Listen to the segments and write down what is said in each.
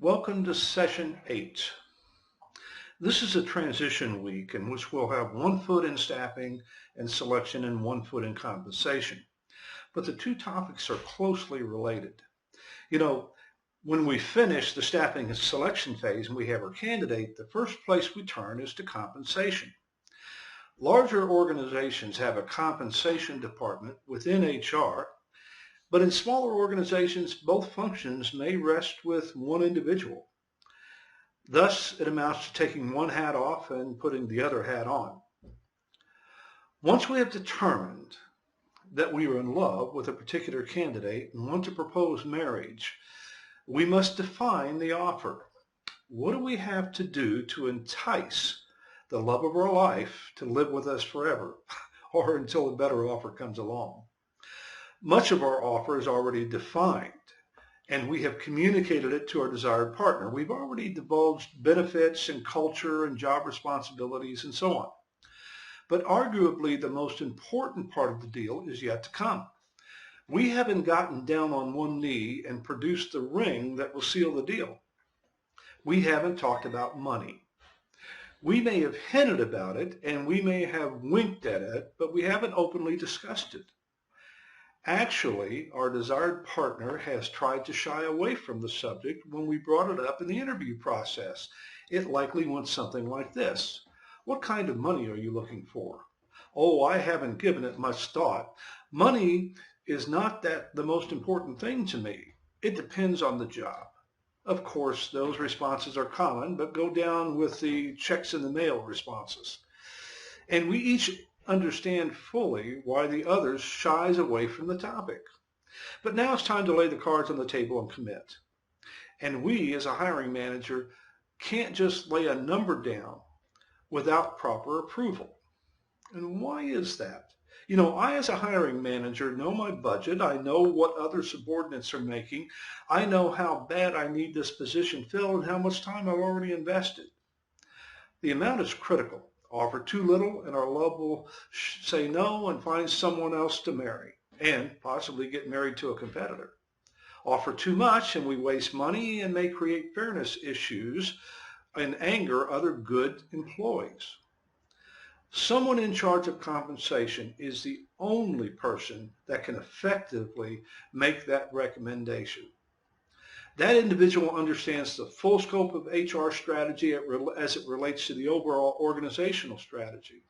Welcome to Session 8. This is a transition week in which we'll have one foot in staffing and selection and one foot in compensation. But the two topics are closely related. You know, when we finish the staffing and selection phase and we have our candidate, the first place we turn is to compensation. Larger organizations have a compensation department within HR, but in smaller organizations, both functions may rest with one individual. Thus, it amounts to taking one hat off and putting the other hat on. Once we have determined that we are in love with a particular candidate and want to propose marriage, we must define the offer. What do we have to do to entice the love of our life to live with us forever or until a better offer comes along? Much of our offer is already defined, and we have communicated it to our desired partner. We've already divulged benefits and culture and job responsibilities and so on. But arguably the most important part of the deal is yet to come. We haven't gotten down on one knee and produced the ring that will seal the deal. We haven't talked about money. We may have hinted about it and we may have winked at it, but we haven't openly discussed it. Actually, our desired partner has tried to shy away from the subject when we brought it up in the interview process. It likely went something like this. What kind of money are you looking for? Oh, I haven't given it much thought. Money is not the most important thing to me. It depends on the job. Of course, those responses are common, but go down with the checks in the mail responses. And we each understand fully why the other shies away from the topic. But now it's time to lay the cards on the table and commit. And we, as a hiring manager, can't just lay a number down without proper approval. And why is that? You know, I, as a hiring manager, know my budget. I know what other subordinates are making. I know how bad I need this position filled and how much time I've already invested. The amount is critical. Offer too little and our love will say no and find someone else to marry and possibly get married to a competitor. Offer too much and we waste money and may create fairness issues and anger other good employees. Someone in charge of compensation is the only person that can effectively make that recommendation. That individual understands the full scope of HR strategy as it relates to the overall organizational strategy.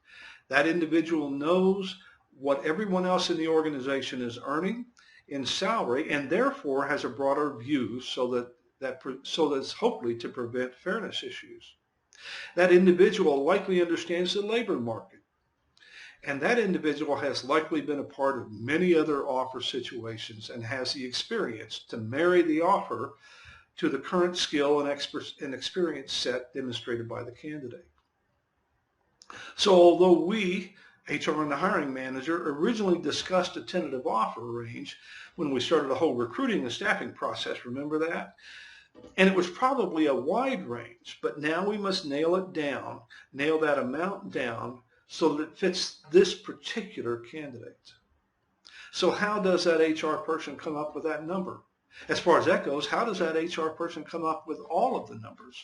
That individual knows what everyone else in the organization is earning in salary and therefore has a broader view so that's hopefully to prevent fairness issues. That individual likely understands the labor market. And that individual has likely been a part of many other offer situations and has the experience to marry the offer to the current skill and experience set demonstrated by the candidate. So although we, HR and the hiring manager, originally discussed a tentative offer range when we started the whole recruiting and staffing process, remember that? And it was probably a wide range, but now we must nail it down, nail that amount down so that it fits this particular candidate. So how does that HR person come up with that number? As far as that goes, how does that HR person come up with all of the numbers?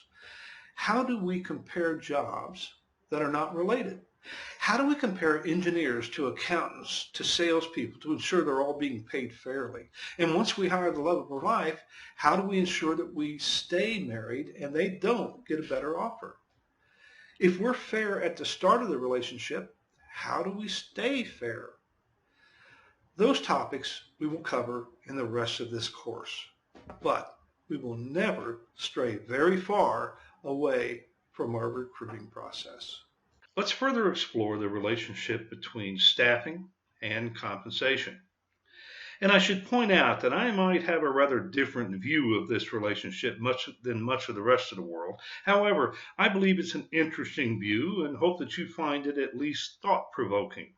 How do we compare jobs that are not related? How do we compare engineers to accountants to salespeople to ensure they're all being paid fairly? And once we hire the love of our life, how do we ensure that we stay married and they don't get a better offer? If we're fair at the start of the relationship, how do we stay fair? Those topics we will cover in the rest of this course, but we will never stray very far away from our recruiting process. Let's further explore the relationship between staffing and compensation. And I should point out that I might have a rather different view of this relationship than much of the rest of the world. However, I believe it's an interesting view and hope that you find it at least thought-provoking.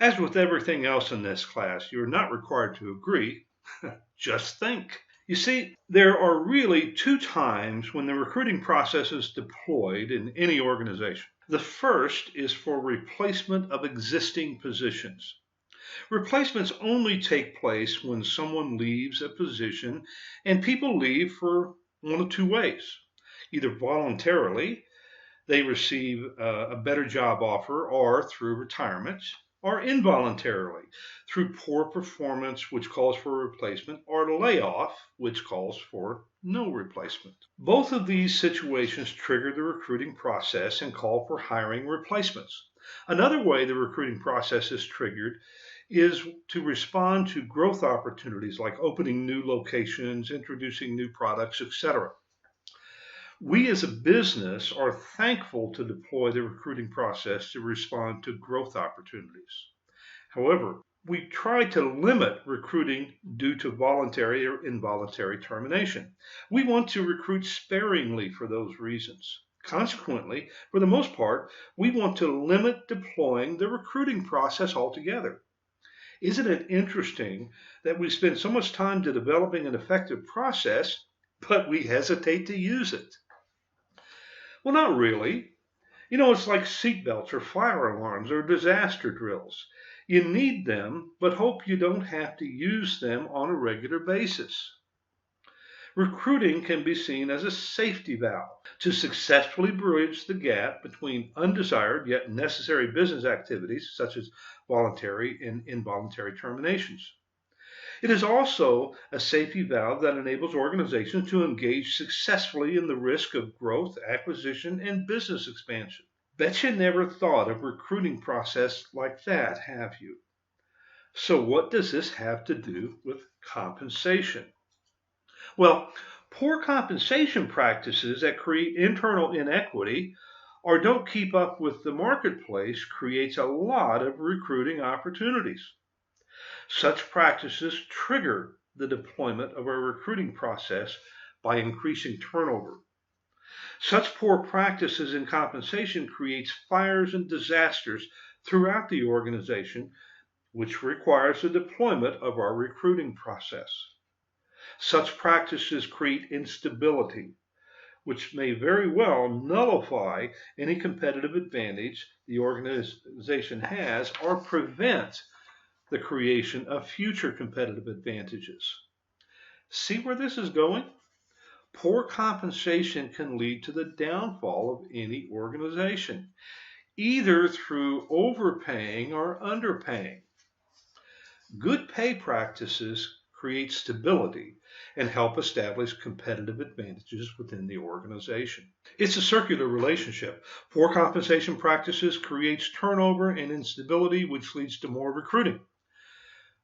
As with everything else in this class, you're not required to agree, just think. You see, there are really two times when the recruiting process is deployed in any organization. The first is for replacement of existing positions. Replacements only take place when someone leaves a position, and people leave for one of two ways. Either voluntarily, they receive a better job offer or through retirement, or involuntarily through poor performance, which calls for a replacement, or layoff, which calls for no replacement. Both of these situations trigger the recruiting process and call for hiring replacements. Another way the recruiting process is triggered is to respond to growth opportunities like opening new locations, introducing new products, etc. We as a business are thankful to deploy the recruiting process to respond to growth opportunities. However, we try to limit recruiting due to voluntary or involuntary termination. We want to recruit sparingly for those reasons. Consequently, for the most part, we want to limit deploying the recruiting process altogether. Isn't it interesting that we spend so much time to developing an effective process, but we hesitate to use it? Well, not really. It's like seatbelts or fire alarms or disaster drills. You need them, but hope you don't have to use them on a regular basis. Recruiting can be seen as a safety valve to successfully bridge the gap between undesired yet necessary business activities, such as voluntary and involuntary terminations. It is also a safety valve that enables organizations to engage successfully in the risk of growth, acquisition, and business expansion. Bet you never thought of recruiting process like that, have you? So what does this have to do with compensation? Well, poor compensation practices that create internal inequity or don't keep up with the marketplace creates a lot of recruiting opportunities. Such practices trigger the deployment of our recruiting process by increasing turnover. Such poor practices in compensation creates fires and disasters throughout the organization, which requires the deployment of our recruiting process. Such practices create instability, which may very well nullify any competitive advantage the organization has or prevent the creation of future competitive advantages. See where this is going? Poor compensation can lead to the downfall of any organization, either through overpaying or underpaying. Good pay practices create stability and help establish competitive advantages within the organization. It's a circular relationship. Poor compensation practices creates turnover and instability, which leads to more recruiting.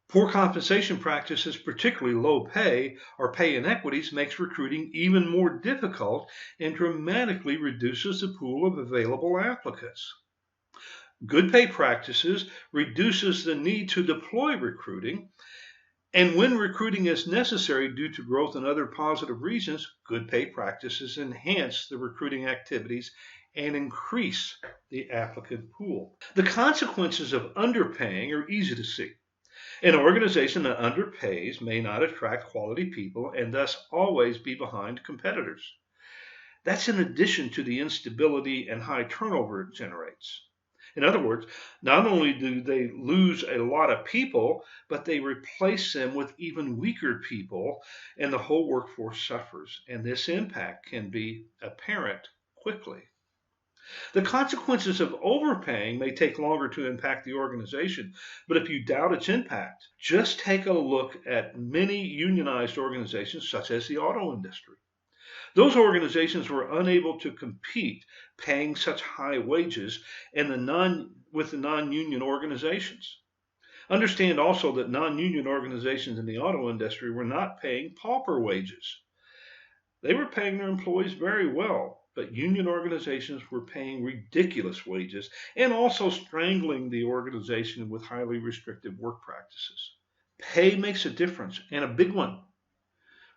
Poor compensation practices, particularly low pay or pay inequities, makes recruiting even more difficult and dramatically reduces the pool of available applicants. Good pay practices reduces the need to deploy recruiting, and when recruiting is necessary due to growth and other positive reasons, good pay practices enhance the recruiting activities and increase the applicant pool. The consequences of underpaying are easy to see. An organization that underpays may not attract quality people and thus always be behind competitors. That's in addition to the instability and high turnover it generates. In other words, not only do they lose a lot of people, but they replace them with even weaker people, and the whole workforce suffers. And this impact can be apparent quickly. The consequences of overpaying may take longer to impact the organization, but if you doubt its impact, just take a look at many unionized organizations such as the auto industry. Those organizations were unable to compete paying such high wages with the non-union organizations. Understand also that non-union organizations in the auto industry were not paying pauper wages. They were paying their employees very well, but union organizations were paying ridiculous wages and also strangling the organization with highly restrictive work practices. Pay makes a difference, and a big one.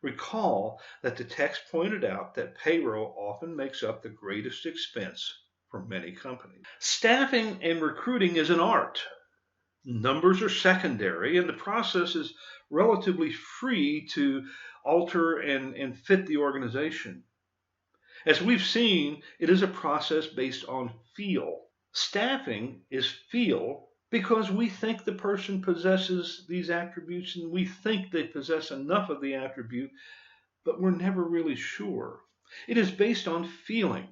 Recall that the text pointed out that payroll often makes up the greatest expense for many companies. Staffing and recruiting is an art. Numbers are secondary, and the process is relatively free to alter and fit the organization. As we've seen, it is a process based on feel. Staffing is feel because we think the person possesses these attributes and we think they possess enough of the attribute but we're never really sure. It is based on feeling.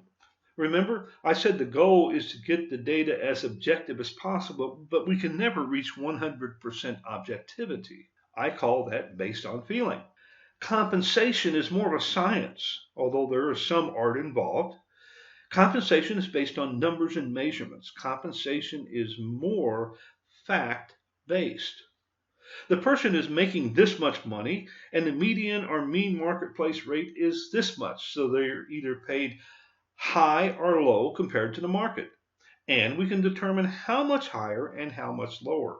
Remember, I said the goal is to get the data as objective as possible, but we can never reach 100% objectivity. I call that based on feeling. Compensation is more of a science, although there is some art involved. Compensation is based on numbers and measurements. Compensation is more fact-based. The person is making this much money, and the median or mean marketplace rate is this much, so they're either paid high or low compared to the market. And we can determine how much higher and how much lower.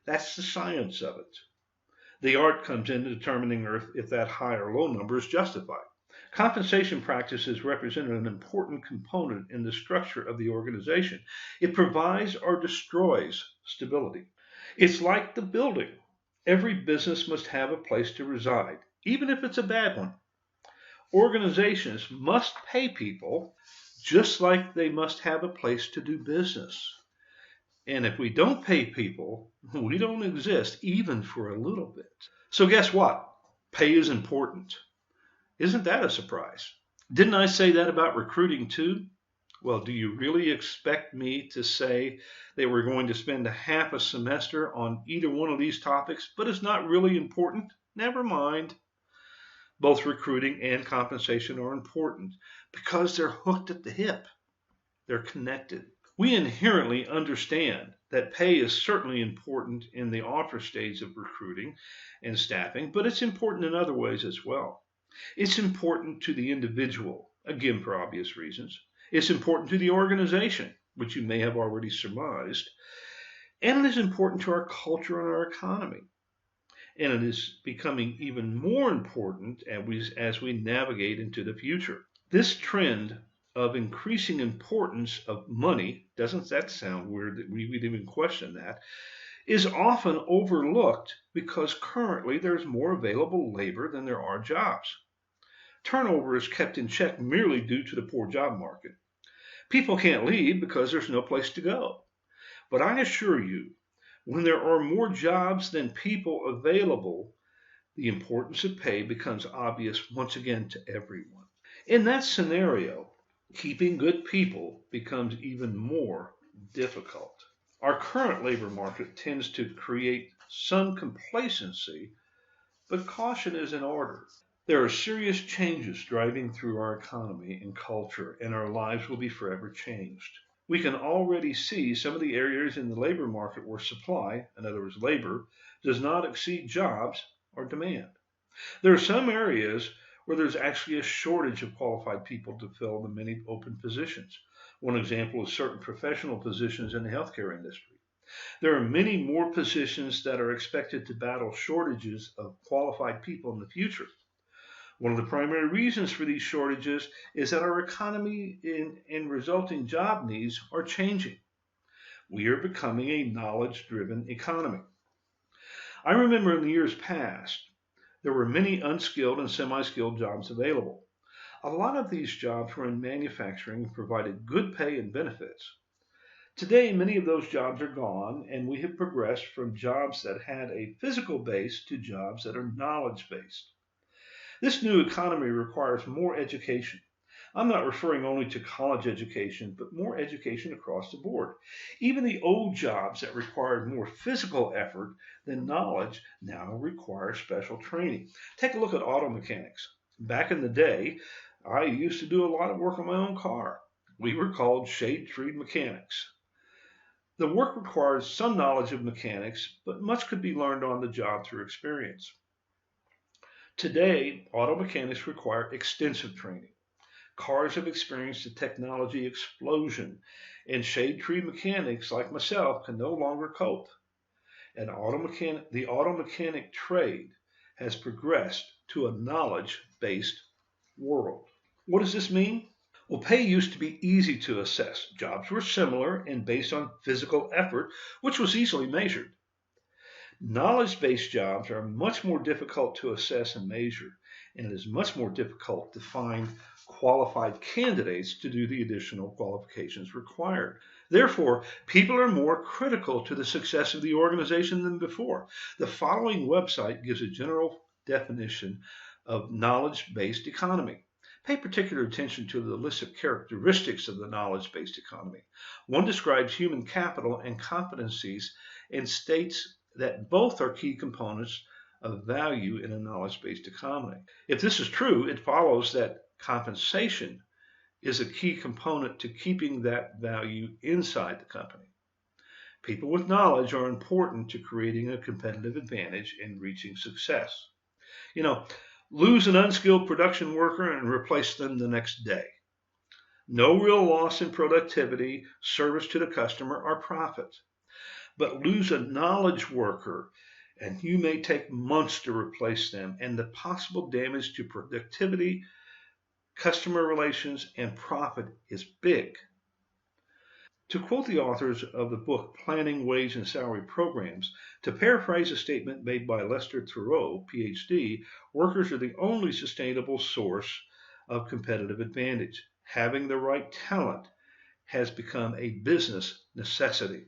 That's the science of it. The art comes into determining if that high or low number is justified. Compensation practices represent an important component in the structure of the organization. It provides or destroys stability. It's like the building. Every business must have a place to reside, even if it's a bad one. Organizations must pay people just like they must have a place to do business. And if we don't pay people, we don't exist even for a little bit. So guess what? Pay is important. Isn't that a surprise? Didn't I say that about recruiting too? Well, do you really expect me to say that we're going to spend a half a semester on either one of these topics, but it's not really important? Never mind. Both recruiting and compensation are important because they're hooked at the hip. They're connected. We inherently understand that pay is certainly important in the offer stage of recruiting and staffing, but it's important in other ways as well. It's important to the individual, again for obvious reasons. It's important to the organization, which you may have already surmised. And it is important to our culture and our economy. And it is becoming even more important as we navigate into the future. This trend of increasing importance of money, doesn't that sound weird that we would even question that, is often overlooked because currently there's more available labor than there are jobs. Turnover is kept in check merely due to the poor job market. People can't leave because there's no place to go. But I assure you, when there are more jobs than people available, the importance of pay becomes obvious once again to everyone. In that scenario, keeping good people becomes even more difficult. Our current labor market tends to create some complacency, but caution is in order. There are serious changes driving through our economy and culture, and our lives will be forever changed. We can already see some of the areas in the labor market where supply, in other words labor, does not exceed jobs or demand. There are some areas where there's actually a shortage of qualified people to fill the many open positions. One example is certain professional positions in the healthcare industry. There are many more positions that are expected to battle shortages of qualified people in the future. One of the primary reasons for these shortages is that our economy and resulting job needs are changing. We are becoming a knowledge-driven economy. I remember in the years past, there were many unskilled and semi-skilled jobs available. A lot of these jobs were in manufacturing and provided good pay and benefits. Today, many of those jobs are gone, and we have progressed from jobs that had a physical base to jobs that are knowledge-based. This new economy requires more education. I'm not referring only to college education, but more education across the board. Even the old jobs that required more physical effort than knowledge now require special training. Take a look at auto mechanics. Back in the day, I used to do a lot of work on my own car. We were called shade tree mechanics. The work requires some knowledge of mechanics, but much could be learned on the job through experience. Today, auto mechanics require extensive training. Cars have experienced a technology explosion, and shade tree mechanics like myself can no longer cope. The auto mechanic trade has progressed to a knowledge-based world. What does this mean? Well, pay used to be easy to assess. Jobs were similar and based on physical effort, which was easily measured. Knowledge-based jobs are much more difficult to assess and measure, and it is much more difficult to find qualified candidates to do the additional qualifications required. Therefore, people are more critical to the success of the organization than before. The following website gives a general definition of knowledge-based economy. Pay particular attention to the list of characteristics of the knowledge-based economy. One describes human capital and competencies and states that both are key components of value in a knowledge-based economy. If this is true, it follows that compensation is a key component to keeping that value inside the company. People with knowledge are important to creating a competitive advantage and reaching success. Lose an unskilled production worker and replace them the next day. No real loss in productivity, service to the customer, or profit. But lose a knowledge worker and you may take months to replace them, and the possible damage to productivity, customer relations, and profit is big. To quote the authors of the book Planning Wage and Salary Programs, to paraphrase a statement made by Lester Thoreau, PhD, workers are the only sustainable source of competitive advantage. Having the right talent has become a business necessity.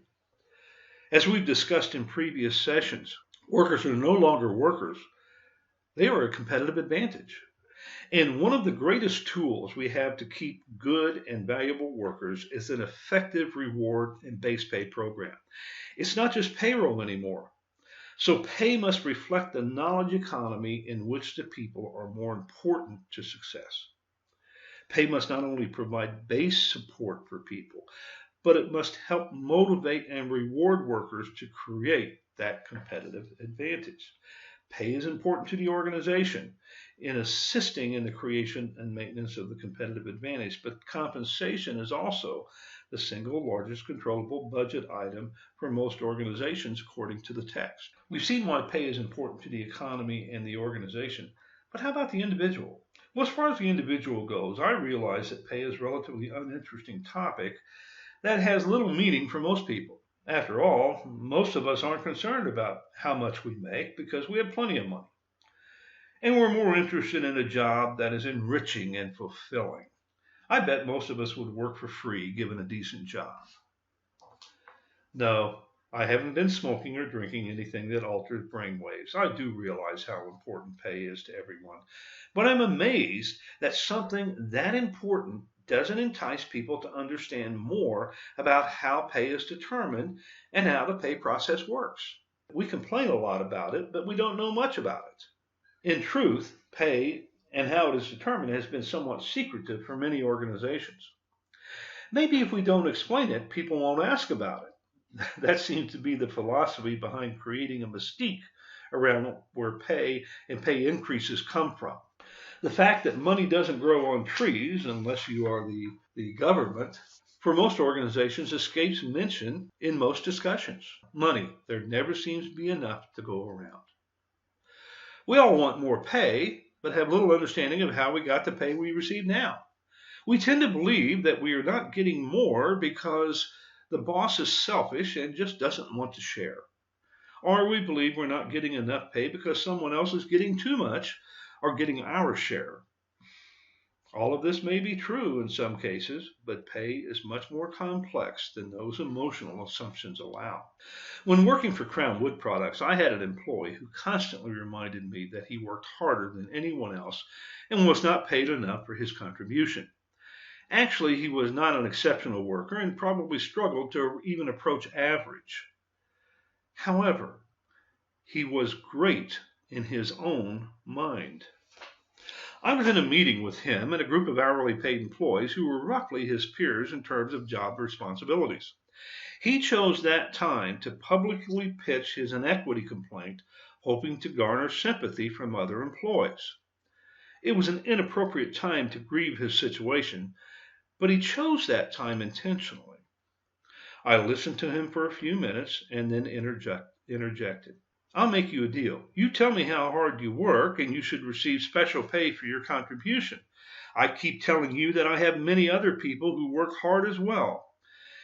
As we've discussed in previous sessions, workers are no longer workers. They are a competitive advantage. And one of the greatest tools we have to keep good and valuable workers is an effective reward and base pay program. It's not just payroll anymore. So pay must reflect the knowledge economy in which the people are more important to success. Pay must not only provide base support for people, but it must help motivate and reward workers to create that competitive advantage. Pay is important to the organization in assisting in the creation and maintenance of the competitive advantage, but compensation is also the single largest controllable budget item for most organizations according to the text. We've seen why pay is important to the economy and the organization, but how about the individual? Well, as far as the individual goes, I realize that pay is a relatively uninteresting topic that has little meaning for most people. After all, most of us aren't concerned about how much we make because we have plenty of money. And we're more interested in a job that is enriching and fulfilling. I bet most of us would work for free given a decent job. No, I haven't been smoking or drinking anything that alters brainwaves. I do realize how important pay is to everyone. But I'm amazed that something that important doesn't entice people to understand more about how pay is determined and how the pay process works. We complain a lot about it, but we don't know much about it. In truth, pay and how it is determined has been somewhat secretive for many organizations. Maybe if we don't explain it, people won't ask about it. That seems to be the philosophy behind creating a mystique around where pay and pay increases come from. The fact that money doesn't grow on trees unless you are the government, for most organizations, escapes mention in most discussions. Money, there never seems to be enough to go around. We all want more pay, but have little understanding of how we got the pay we receive now. We tend to believe that we are not getting more because the boss is selfish and just doesn't want to share. Or we believe we're not getting enough pay because someone else is getting too much or getting our share. All of this may be true in some cases, but pay is much more complex than those emotional assumptions allow. When working for Crown Wood Products, I had an employee who constantly reminded me that he worked harder than anyone else and was not paid enough for his contribution. Actually, he was not an exceptional worker and probably struggled to even approach average. However, he was great in his own mind. I was in a meeting with him and a group of hourly paid employees who were roughly his peers in terms of job responsibilities. He chose that time to publicly pitch his inequity complaint, hoping to garner sympathy from other employees. It was an inappropriate time to grieve his situation, but he chose that time intentionally. I listened to him for a few minutes and then interjected. I'll make you a deal. You tell me how hard you work and you should receive special pay for your contribution. I keep telling you that I have many other people who work hard as well.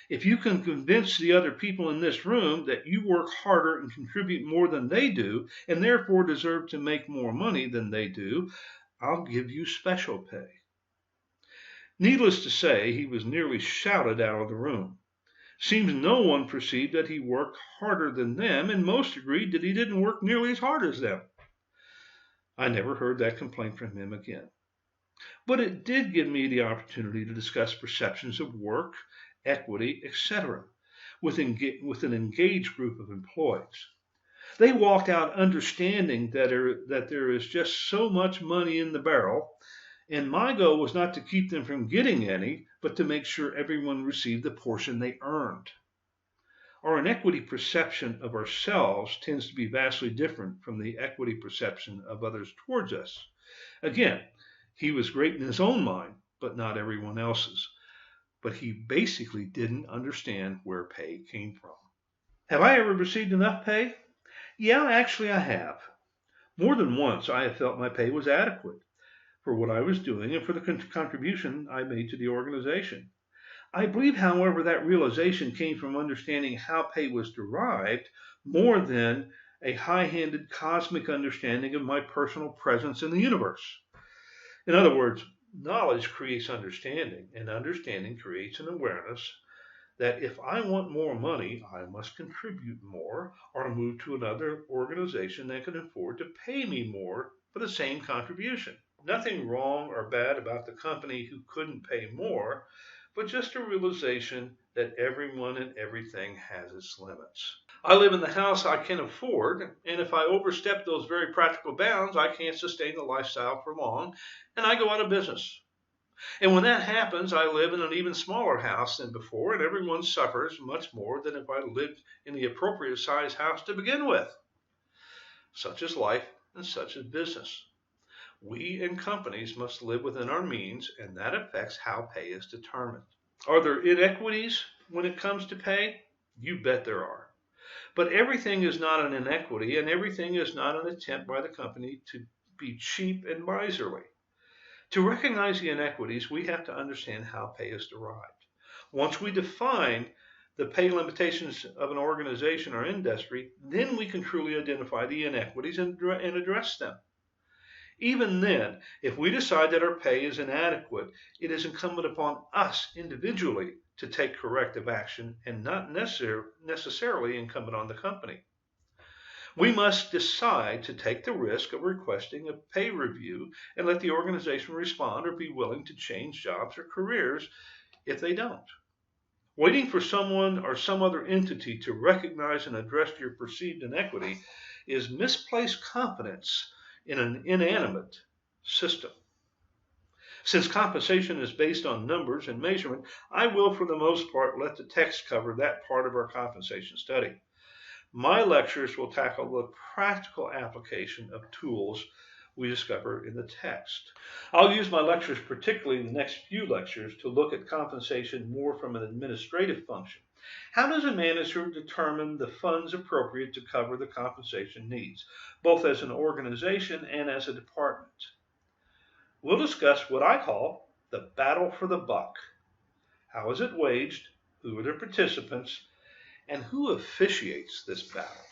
If you can convince the other people in this room that you work harder and contribute more than they do and therefore deserve to make more money than they do, I'll give you special pay. Needless to say, he was nearly shouted out of the room. Seems no one perceived that he worked harder than them, and most agreed that he didn't work nearly as hard as them. I never heard that complaint from him again. But it did give me the opportunity to discuss perceptions of work, equity, etc. with an engaged group of employees. They walked out understanding that there is just so much money in the barrel, and my goal was not to keep them from getting any, but to make sure everyone received the portion they earned. Our inequity perception of ourselves tends to be vastly different from the equity perception of others towards us. Again, he was great in his own mind, but not everyone else's. But he basically didn't understand where pay came from. Have I ever received enough pay? Yeah, actually I have. More than once I have felt my pay was adequate for what I was doing and for the contribution I made to the organization. I believe, however, that realization came from understanding how pay was derived more than a high-handed cosmic understanding of my personal presence in the universe. In other words, knowledge creates understanding, and understanding creates an awareness that if I want more money, I must contribute more or move to another organization that can afford to pay me more for the same contribution. Nothing wrong or bad about the company who couldn't pay more, but just a realization that everyone and everything has its limits. I live in the house I can afford, and if I overstep those very practical bounds, I can't sustain the lifestyle for long, and I go out of business. And when that happens, I live in an even smaller house than before, and everyone suffers much more than if I lived in the appropriate size house to begin with. Such is life, and such is business. We and companies must live within our means, and that affects how pay is determined. Are there inequities when it comes to pay? You bet there are. But everything is not an inequity, and everything is not an attempt by the company to be cheap and miserly. To recognize the inequities, we have to understand how pay is derived. Once we define the pay limitations of an organization or industry, then we can truly identify the inequities and address them. Even then, if we decide that our pay is inadequate, it is incumbent upon us individually to take corrective action and not necessarily incumbent on the company. We must decide to take the risk of requesting a pay review and let the organization respond or be willing to change jobs or careers if they don't. Waiting for someone or some other entity to recognize and address your perceived inequity is misplaced confidence in an inanimate system. Since compensation is based on numbers and measurement, I will, for the most part, let the text cover that part of our compensation study. My lectures will tackle the practical application of tools we discover in the text. I'll use my lectures, particularly the next few lectures, to look at compensation more from an administrative function. How does a manager determine the funds appropriate to cover the compensation needs, both as an organization and as a department? We'll discuss what I call the battle for the buck. How is it waged? Who are the participants? And who officiates this battle?